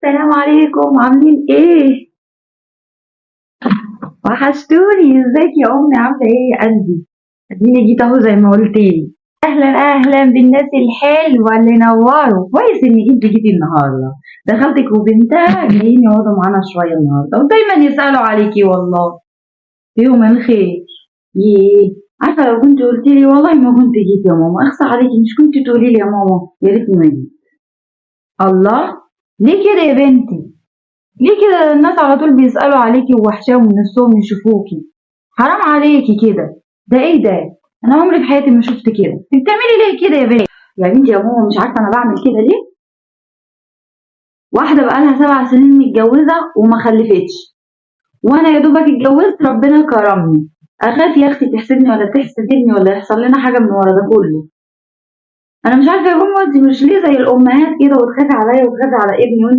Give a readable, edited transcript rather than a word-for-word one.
السلام عليكم، عاملين ايه؟ وحشتوني. ازيك يا امي؟ عامله ايه يا قلبي؟ اديني جيت اهو زي ما قلتلي. اهلا اهلا بالناس الحلوه اللي نوروا. كويس اني جيتي النهارده. ده خالتك وبنتها جايين يقعدوا معانا شويه النهارده ودايما يسالوا عليكي والله. يوم الخير. ييه. عارفه لو كنت قلتلي والله ما كنت جيت يا ماما. اخصى عليكي، مش كنت تقولي لي يا ماما يا ريتني ما جيت. الله. ليه كده يا بنتي؟ ليه كده؟ الناس على طول بيسألوا عليكي ووحشاهم نفسهم يشوفوكي. حرام عليكي كده. ده ايه ده؟ انا عمري في حياتي ما شفت كده. انت بتعملي ليه كده يا بنتي؟ يا بنتي يا ماما مش عارفه انا بعمل كده ليه. واحده بقالها 7 سنين متجوزه وما خلفتش، وانا يا دوبك اتجوزت ربنا كرمني. اخاف يا اختي تحسدني ولا تحسدني ولا يحصل لنا حاجه من ورا ده كله. انا مش عارفه يا ماما انت مش ليه زي الامهات كده وتخافي عليا وتخافي على ابني وانت